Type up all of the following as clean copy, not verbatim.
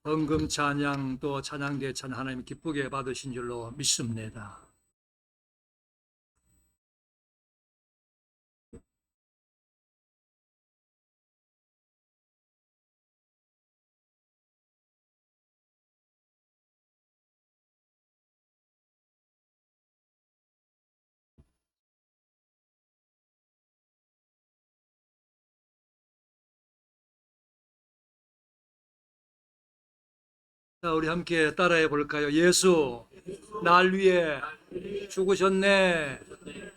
헌금 찬양 또 찬양 대찬 하나님 기쁘게 받으신 줄로 믿습니다. 자, 우리 함께 따라해 볼까요? 예수, 날 위해 죽으셨네.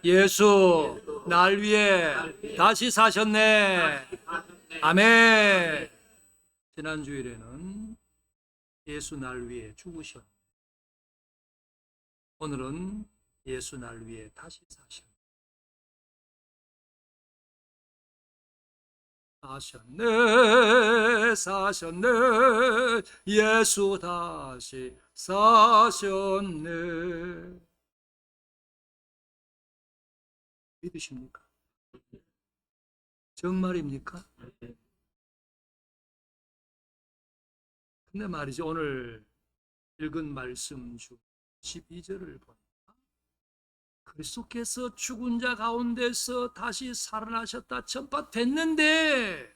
예수, 날 위해 다시 사셨네. 아멘. 지난 주일에는 예수 날 위해 죽으셨네. 오늘은 예수 날 위해 다시 사셨네. 사셨네, 사셨네, 예수 다시 사셨네. 믿으십니까? 정말입니까? 근데 말이죠, 오늘 읽은 말씀 중 12절을 보니까 그리스도께서 죽은 자 가운데서 다시 살아나셨다 전파됐는데,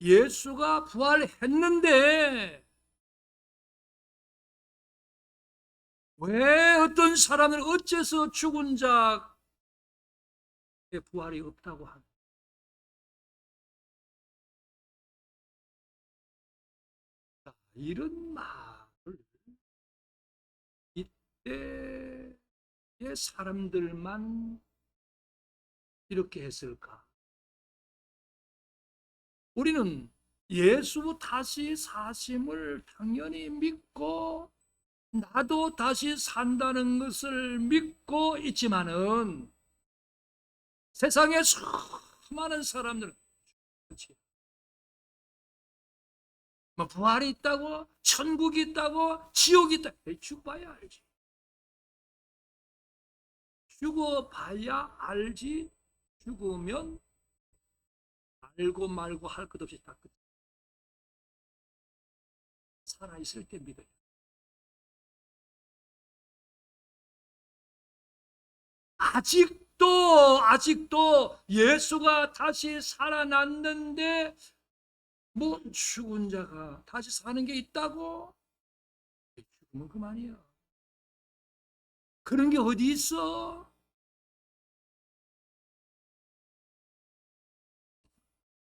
예수가 부활했는데 왜 어떤 사람은 어째서 죽은 자의 부활이 없다고 하는, 이런 말을 이때의 사람들만 이렇게 했을까? 우리는 예수 다시 사심을 당연히 믿고 나도 다시 산다는 것을 믿고 있지만은 세상에 수많은 사람들은 뭐 부활이 있다고, 천국이 있다고, 지옥이 있다. 죽어봐야 알지. 죽어봐야 알지. 죽으면 알고 말고 할 것 없이 다 끝. 살아있을 때 믿어요. 아직도 예수가 다시 살아났는데 뭐 죽은 자가 다시 사는 게 있다고? 죽으면 그만이야. 그런 게 어디 있어?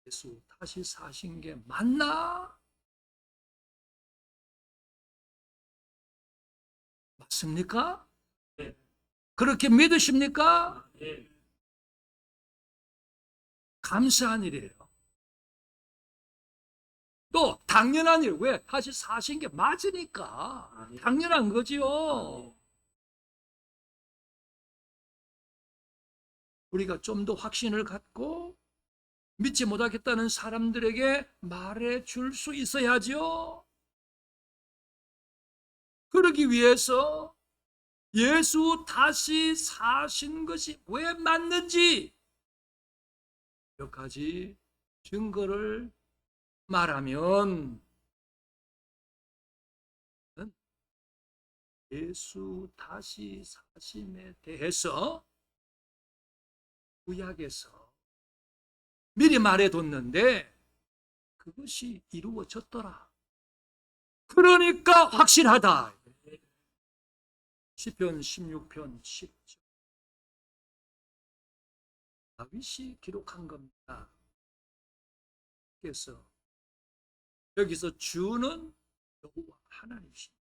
예수 다시 사신 게 맞나? 맞습니까? 네. 그렇게 믿으십니까? 네. 감사한 일이에요. 또 당연한 일. 왜? 다시 사신 게 맞으니까 당연한 거지요. 우리가 좀 더 확신을 갖고 믿지 못하겠다는 사람들에게 말해 줄 수 있어야죠. 그러기 위해서 예수 다시 사신 것이 왜 맞는지 몇 가지 증거를 말하면, 예수 다시 사심에 대해서 구약에서 미리 말해뒀는데 그것이 이루어졌더라. 그러니까 확실하다. 시편 16편 10절 다윗이 기록한 겁니다. 그래서 여기서 주는 여호와 하나님이십니다.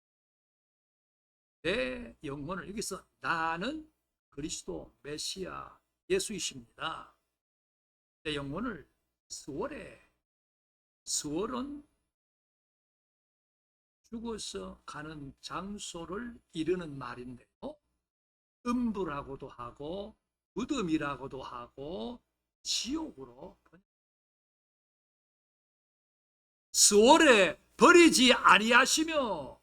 내 영혼을, 여기서 나는 그리스도 메시아 예수이십니다. 내 영혼을 스월은 죽어서 가는 장소를 이르는 말인데요, 음부라고도 하고 무덤이라고도 하고 지옥으로 스월에 버리지 아니하시며,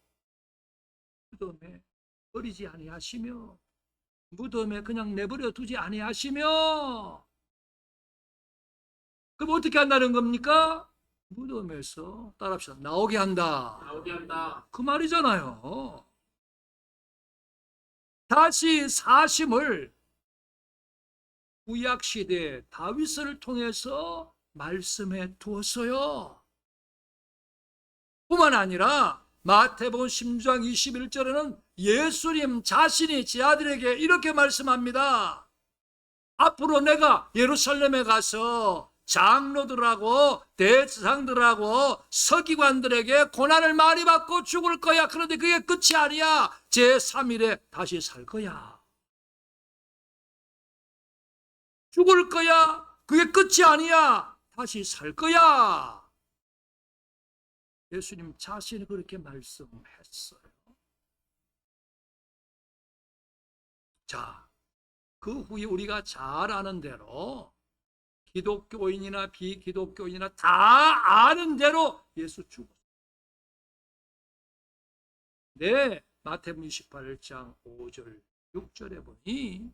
무덤에 버리지 아니하시며, 무덤에 그냥 내버려 두지 아니하시며, 그럼 어떻게 한다는 겁니까? 무덤에서 따라합시다. 나오게 한다. 나오게 한다. 그 말이잖아요. 다시 사심을 구약시대 다윗을 통해서 말씀해 두었어요. 뿐만 아니라 마태복음 16장 21절에는 예수님 자신이 제 아들에게 이렇게 말씀합니다. 앞으로 내가 예루살렘에 가서 장로들하고 대제사장들하고 서기관들에게 고난을 많이 받고 죽을 거야. 그런데 그게 끝이 아니야. 제3일에 다시 살 거야. 죽을 거야. 그게 끝이 아니야. 다시 살 거야. 예수님 자신이 그렇게 말씀했어요. 자, 그 후에 우리가 잘 아는 대로 기독교인이나 비기독교인이나 다 아는 대로 예수 죽었어요. 네, 마태복음 28장 5절 6절에 보니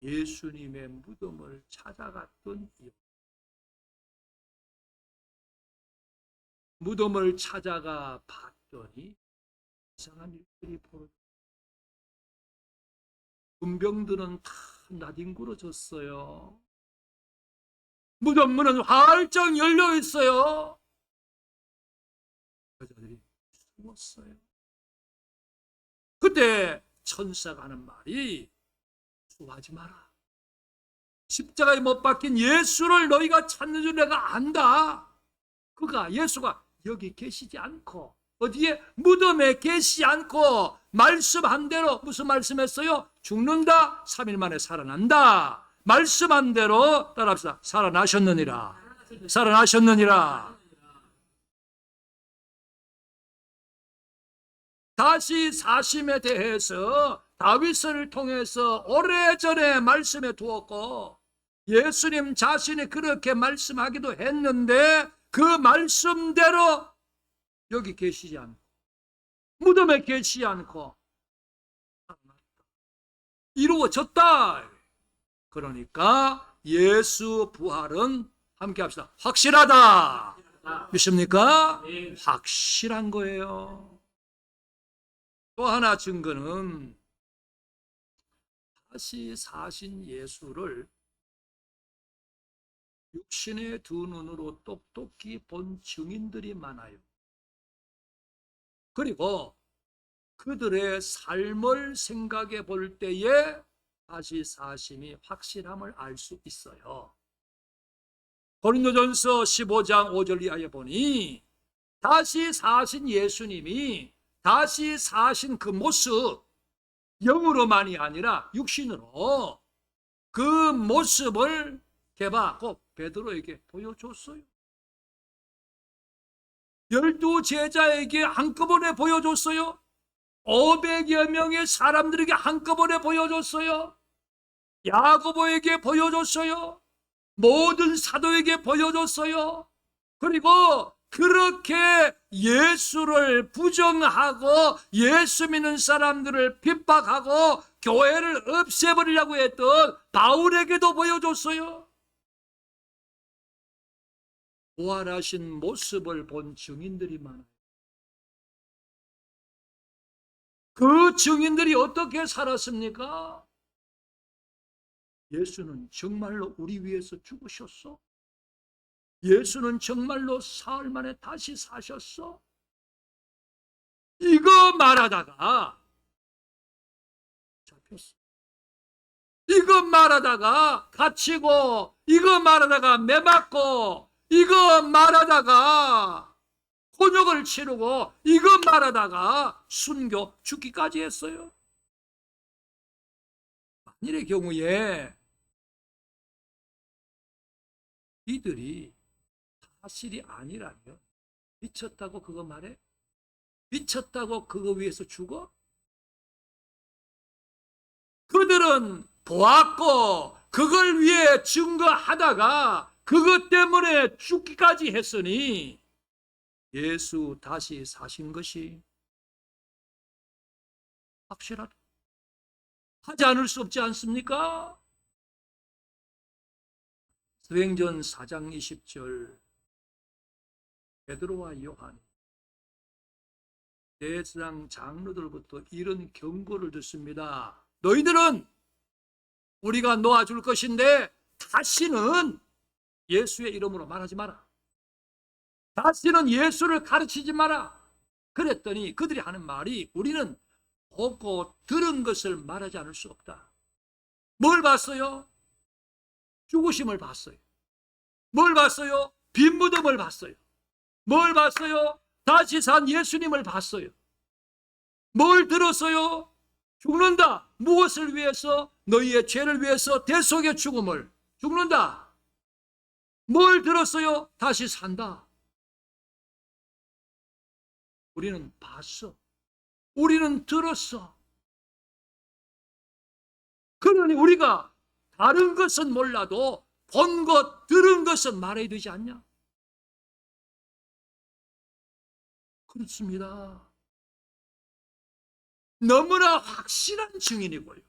예수님의 무덤을 찾아갔던 이유. 무덤을 찾아가 봤더니 이상한 일들이 벌어졌어요. 군병들은 다 나뒹굴어졌어요. 무덤 문은 활짝 열려 있어요. 여자들이 숨었어요. 그때 천사가 하는 말이 수고하지 마라. 십자가에 못 박힌 예수를 너희가 찾는 줄 내가 안다. 예수가 여기 계시지 않고 어디에 무덤에 계시지 않고 말씀한 대로 무슨 말씀했어요? 죽는다. 3일 만에 살아난다. 말씀한 대로 따라합시다. 살아나셨느니라. 살아나셨느니라. 다시 사심에 대해서 다윗을 통해서 오래전에 말씀해 두었고 예수님 자신이 그렇게 말씀하기도 했는데 그 말씀대로 여기 계시지 않고 무덤에 계시지 않고 이루어졌다. 그러니까 예수 부활은 함께 합시다. 확실하다. 믿습니까? 확실한 거예요. 또 하나 증거는 다시 사신 예수를 육신의 두 눈으로 똑똑히 본 증인들이 많아요. 그리고 그들의 삶을 생각해 볼 때에 다시 사심이 확실함을 알 수 있어요. 고린도전서 15장 5절 이하에 보니 다시 사신 예수님이 다시 사신 그 모습, 영으로만이 아니라 육신으로 그 모습을 곧 베드로에게 보여줬어요. 12 제자에게 한꺼번에 보여줬어요. 500여 명의 사람들에게 한꺼번에 보여줬어요. 야고보에게 보여줬어요. 모든 사도에게 보여줬어요. 그리고 그렇게 예수를 부정하고 예수 믿는 사람들을 핍박하고 교회를 없애버리려고 했던 바울에게도 보여줬어요. 부활하신 모습을 본 증인들이 많아요. 그 증인들이 어떻게 살았습니까? 예수는 정말로 우리 위해서 죽으셨어? 예수는 정말로 사흘 만에 다시 사셨어? 이거 말하다가 잡혔어. 이거 말하다가 갇히고, 이거 말하다가 매맞고, 이거 말하다가 혼역을 치르고, 이거 말하다가 순교 죽기까지 했어요. 만일의 경우에 이들이 사실이 아니라면 미쳤다고 그거 말해? 미쳤다고 그거 위해서 죽어? 그들은 보았고 그걸 위해 증거하다가 그것 때문에 죽기까지 했으니 예수 다시 사신 것이 확실하다. 하지 않을 수 없지 않습니까? 사도행전 4장 20절 베드로와 요한이 대제사장 장로들부터 이런 경고를 듣습니다. 너희들은 우리가 놓아줄 것인데 다시는 예수의 이름으로 말하지 마라. 다시는 예수를 가르치지 마라. 그랬더니 그들이 하는 말이 우리는 보고 들은 것을 말하지 않을 수 없다. 뭘 봤어요? 죽으심을 봤어요. 뭘 봤어요? 빈 무덤을 봤어요. 뭘 봤어요? 다시 산 예수님을 봤어요. 뭘 들었어요? 죽는다. 무엇을 위해서? 너희의 죄를 위해서 대속의 죽음을. 죽는다. 뭘 들었어요? 다시 산다. 우리는 봤어. 우리는 들었어. 그러니 우리가 다른 것은 몰라도 본 것, 들은 것은 말해야 되지 않냐? 그렇습니다. 너무나 확실한 증인이고요.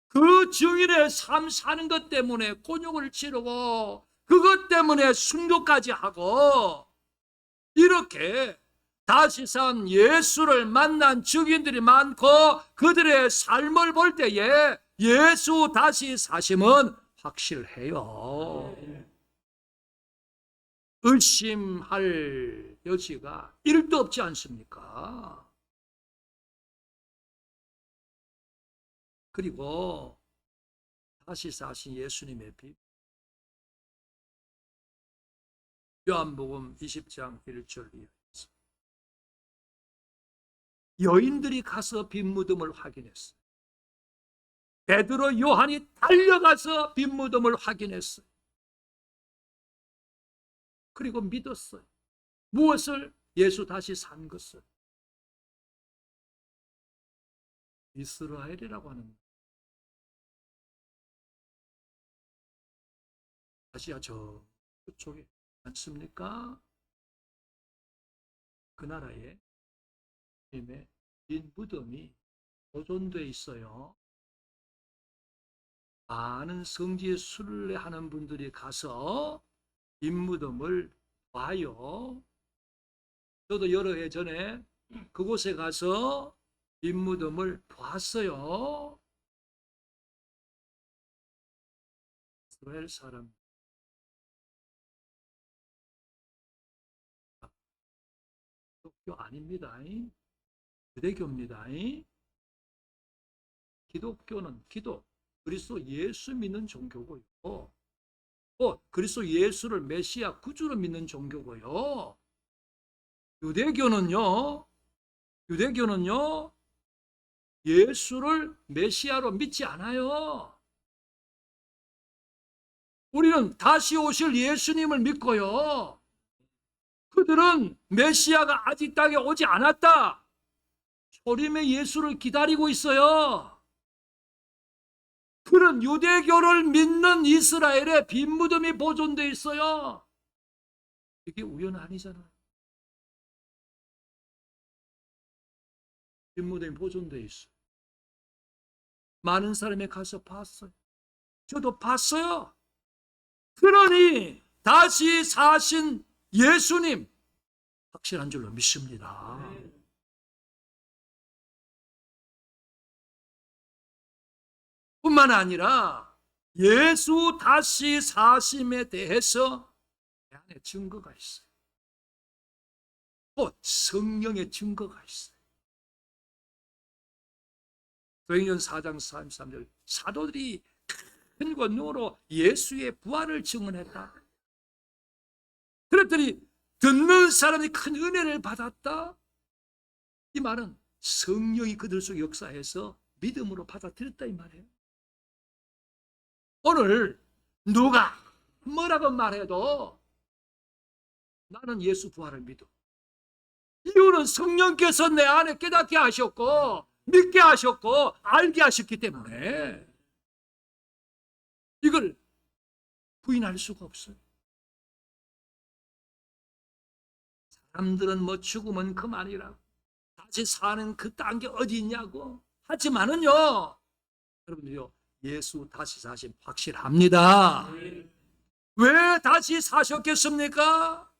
그 증인의 삶 사는 것 때문에 곤욕을 치르고 그것 때문에 순교까지 하고 이렇게 다시 산 예수를 만난 증인들이 많고 그들의 삶을 볼 때에 예수 다시 사심은 확실해요. 의심할 여지가 1도 없지 않습니까? 그리고 다시 사신 예수님의 빛. 요한복음 20장 1절 이하에서 여인들이 가서 빈 무덤을 확인했어요. 베드로 요한이 달려가서 빈 무덤을 확인했어요. 그리고 믿었어요. 무엇을? 예수 다시 산 것을. 이스라엘이라고 하는 아시아 저쪽에 않습니까? 그 나라에 빈 무덤이 보존되어 있어요. 많은 성지에 순례하는 분들이 가서 빈 무덤을 봐요. 저도 여러 해 전에 그곳에 가서 빈 무덤을 봤어요. 이스라엘 사람 기독교 아닙니다. 유대교입니다. 기독교는 그리스도 예수 믿는 종교고요. 그리스도 예수를 메시아 구주로 믿는 종교고요. 유대교는요. 예수를 메시아로 믿지 않아요. 우리는 다시 오실 예수님을 믿고요. 그들은 메시아가 아직 땅에 오지 않았다. 초림의 예수를 기다리고 있어요. 그런 유대교를 믿는 이스라엘에 빈 무덤이 보존되어 있어요. 이게 우연 아니잖아요. 빈 무덤이 보존되어 있어요. 많은 사람이 가서 봤어요. 저도 봤어요. 그러니 다시 사신 예수님 확실한 줄로 믿습니다. 뿐만 아니라 예수 다시 사심에 대해서 내 안에 증거가 있어요. 성령의 증거가 있어요. 사도행전 4장 33절 사도들이 큰 권능으로 예수의 부활을 증언했다. 그랬더니 듣는 사람이 큰 은혜를 받았다. 이 말은 성령이 그들 속에 역사해서 믿음으로 받아들였다 이 말이에요. 오늘 누가 뭐라고 말해도 나는 예수 부활을 믿어. 이유는 성령께서 내 안에 깨닫게 하셨고 믿게 하셨고 알게 하셨기 때문에 이걸 부인할 수가 없어요. 사람들은 뭐 죽으면 그만이라고 다시 사는 그 딴 게 어디 있냐고 하지만은요 여러분들요 예수 다시 사심 확실합니다. 왜 다시 사셨겠습니까?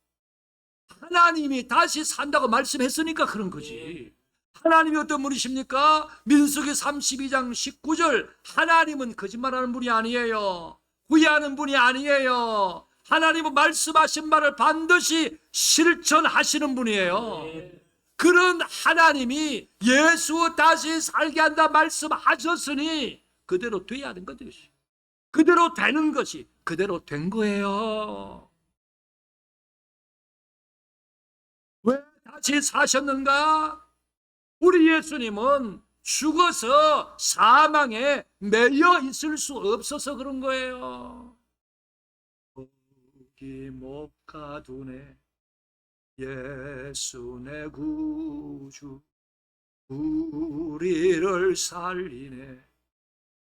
하나님이 다시 산다고 말씀했으니까 그런 거지. 하나님이 어떤 분이십니까? 민수기 32장 19절. 하나님은 거짓말하는 분이 아니에요. 후회하는 분이 아니에요. 하나님은 말씀하신 말을 반드시 실천하시는 분이에요. 그런 하나님이 예수 다시 살게 한다 말씀하셨으니 그대로 돼야 하는 것이, 그대로 되는 것이 그대로 된 거예요. 왜 다시 사셨는가? 우리 예수님은 죽어서 사망에 매여 있을 수 없어서 그런 거예요. 거기 못 가두네 예수 내 구주, 우리를 살리네.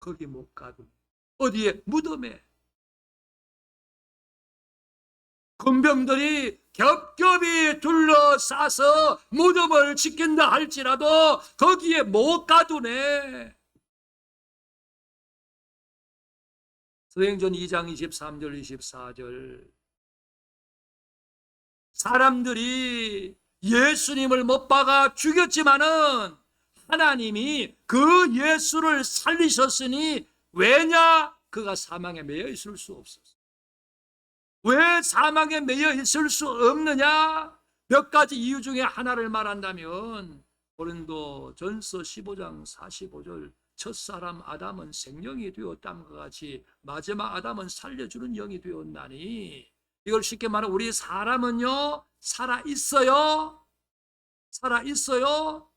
거기 못 가두네. 어디에? 무덤에. 군병들이 겹겹이 둘러싸서 무덤을 지킨다 할지라도 거기에 못 가두네. 사도행전 2장 23절 24절. 사람들이 예수님을 못 박아 죽였지만은 하나님이 그 예수를 살리셨으니, 왜냐? 그가 사망에 매여 있을 수 없었어. 왜 사망에 매여 있을 수 없느냐? 몇 가지 이유 중에 하나를 말한다면 고린도전서 15장 45절, 첫사람 아담은 생명이 되었다는 것 같이 마지막 아담은 살려주는 영이 되었나니, 이걸 쉽게 말하면 우리 사람은요 살아있어요. 살아있어요.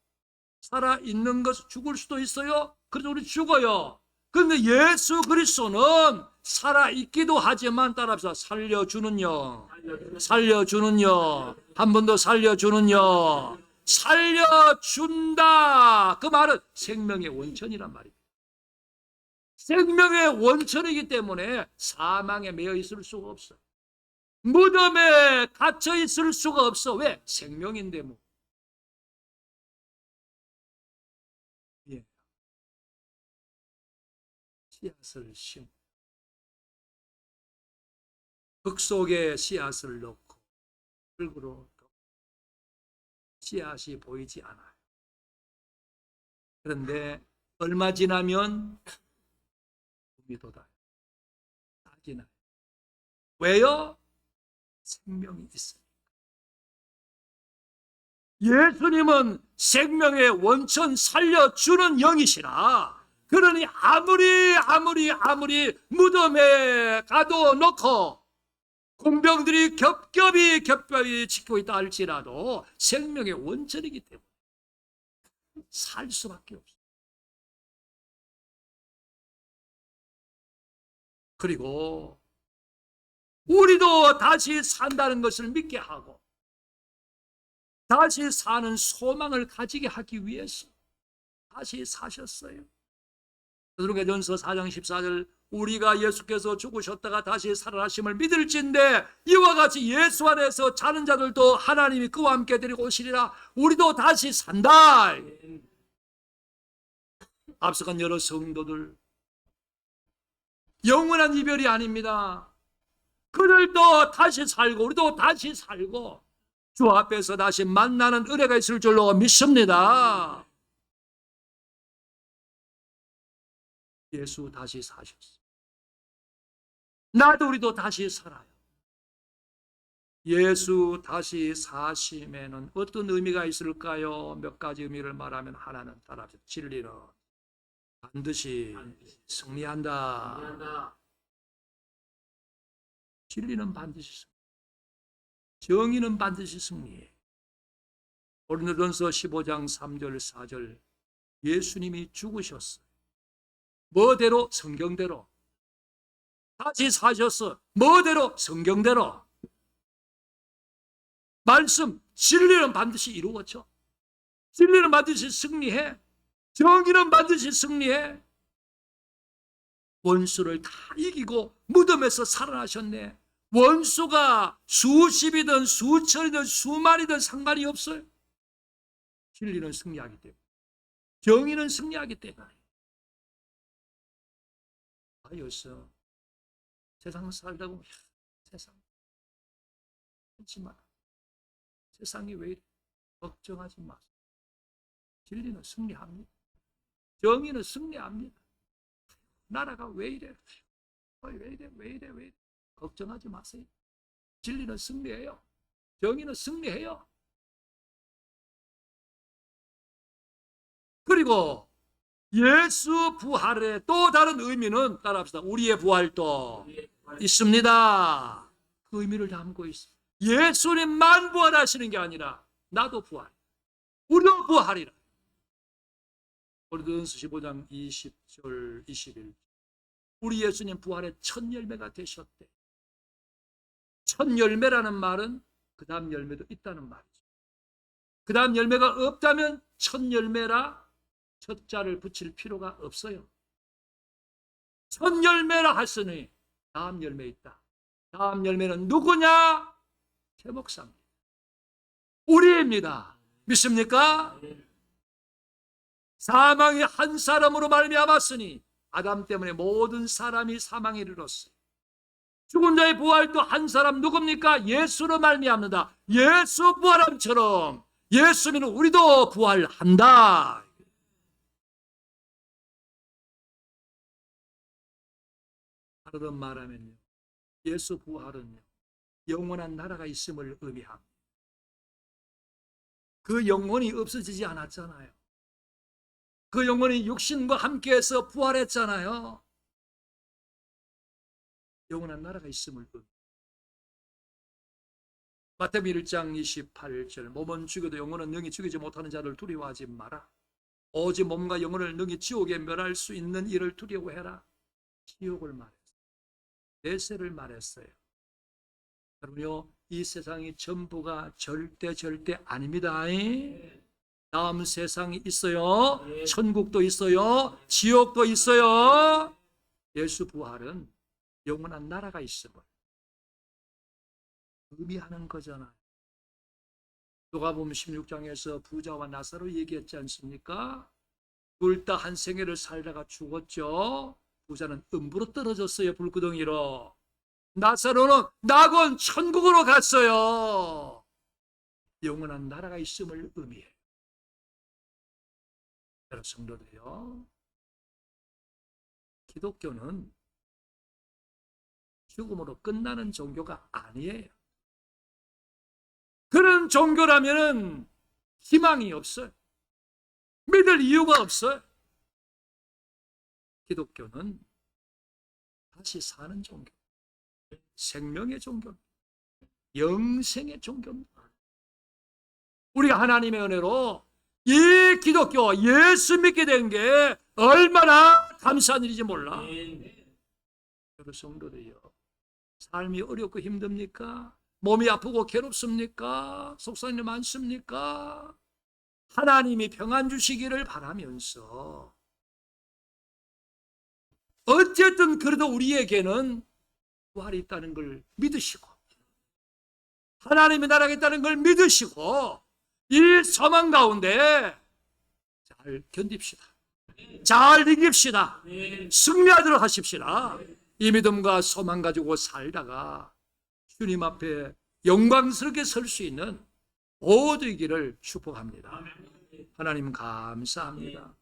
살아있는 것, 죽을 수도 있어요. 그래서 우리 죽어요. 그런데 예수 그리스도는 살아있기도 하지만, 따라합시다, 살려주는 영. 살려주는 영. 한 번 더, 살려주는 영. 살려준다. 그 말은 생명의 원천이란 말입니다. 생명의 원천이기 때문에 사망에 매여 있을 수가 없어. 무덤에 갇혀 있을 수가 없어. 왜? 생명인데 뭐. 예. 씨앗을 심어 흙 속에 씨앗을 넣고 흙으로 씨앗이 보이지 않아요. 그런데 얼마 지나면 봄이 돋아요. 싹이 나요. 왜요? 생명이 있으니까. 예수님은 생명의 원천 살려주는 영이시라. 그러니 아무리 무덤에 가둬 놓고 군병들이 겹겹이 지키고 있다 할지라도 생명의 원천이기 때문에 살 수밖에 없어요. 그리고 우리도 다시 산다는 것을 믿게 하고 다시 사는 소망을 가지게 하기 위해서 다시 사셨어요. 베드로전서 4장 14절, 우리가 예수께서 죽으셨다가 다시 살아나심을 믿을진대 이와 같이 예수 안에서 자는 자들도 하나님이 그와 함께 데리고 오시리라. 우리도 다시 산다. 앞서간 여러 성도들, 영원한 이별이 아닙니다. 그들도 다시 살고 우리도 다시 살고 주 앞에서 다시 만나는 은혜가 있을 줄로 믿습니다. 예수 다시 사셨어. 나도 우리도 다시 살아요. 예수 다시 사심에는 어떤 의미가 있을까요? 몇 가지 의미를 말하면, 하나는 따라합시다. 진리는 반드시 승리한다. 진리는 반드시 승리. 정의는 반드시 승리해. 고린도전서 15장 3절 4절, 예수님이 죽으셨어요. 뭐대로? 성경대로. 다시 사셨어. 뭐대로? 성경대로. 말씀, 진리는 반드시 이루어져. 진리는 반드시 승리해. 정의는 반드시 승리해. 원수를 다 이기고 무덤에서 살아나셨네. 원수가 수십이든 수천이든 수만이든 상관이 없어요. 진리는 승리하기 때문에, 정의는 승리하기 때문에. 요새 세상 살다 보면 세상 하지 마. 세상이 왜 이래? 걱정하지 마세요. 진리는 승리합니다. 정의는 승리합니다. 나라가 왜 이래? 왜 이래? 걱정하지 마세요. 진리는 승리해요. 정의는 승리해요. 그리고 예수 부활의 또 다른 의미는 따라합시다. 우리의 부활도 있습니다. 그 의미를 담고 있어요. 예수님만 부활하시는 게 아니라 나도 부활, 우리도 부활이라. 고린도전서 15장 20절 21절. 우리 예수님 부활의 첫 열매가 되셨대. 첫 열매라는 말은 그 다음 열매도 있다는 말이죠. 그 다음 열매가 없다면 첫 열매라 첫 자를 붙일 필요가 없어요. 첫 열매라 했으니 다음 열매 있다. 다음 열매는 누구냐? 제 목사입니다. 우리입니다. 믿습니까? 사망이 한 사람으로 말미암았으니 아담 때문에 모든 사람이 사망에 이르렀어요. 죽은 자의 부활도 한 사람 누굽니까? 예수로 말미암는다. 예수 부활함처럼 예수 믿는 우리도 부활한다. 다른 말하면요, 예수 부활은요, 영원한 나라가 있음을 의미합니다. 그 영혼이 없어지지 않았잖아요. 그 영혼이 육신과 함께해서 부활했잖아요. 영원한 나라가 있음을 의미합니다. 마태복음 1장 28절. 몸은 죽여도 영혼은 능히 죽이지 못하는 자를 두려워하지 마라. 오직 몸과 영혼을 능히 지옥에 멸할 수 있는 일을 두려워해라. 지옥을 말했어요. 내세를 말했어요. 여러분요, 이 세상이 전부가 절대 아닙니다. 다음 세상이 있어요. 천국도 있어요. 지옥도 있어요. 예수 부활은 영원한 나라가 있음을 의미하는 거잖아요. 누가복음 16장에서 부자와 나사로 얘기했지 않습니까? 둘 다 한 생애를 살다가 죽었죠. 부자는 음부로 떨어졌어요. 불구덩이로. 나사로는 낙원 천국으로 갔어요. 영원한 나라가 있음을 의미해요. 여러분 성도들이요, 기독교는 죽음으로 끝나는 종교가 아니에요. 그런 종교라면 희망이 없어요. 믿을 이유가 없어요. 기독교는 다시 사는 종교, 생명의 종교, 영생의 종교입니다. 우리가 하나님의 은혜로 이 기독교 예수 믿게 된 게 얼마나 감사한 일인지 몰라. 여러분 성도들이요, 삶이 어렵고 힘듭니까? 몸이 아프고 괴롭습니까? 속상한 일 많습니까? 하나님이 평안 주시기를 바라면서 어쨌든 그래도 우리에게는 부활이 있다는 걸 믿으시고 하나님의 나라가 있다는 걸 믿으시고 이 소망 가운데 잘 견딥시다. 잘 이깁시다. 승리하도록 하십시다. 이 믿음과 소망 가지고 살다가 주님 앞에 영광스럽게 설 수 있는 모두이기를 축복합니다. 하나님 감사합니다.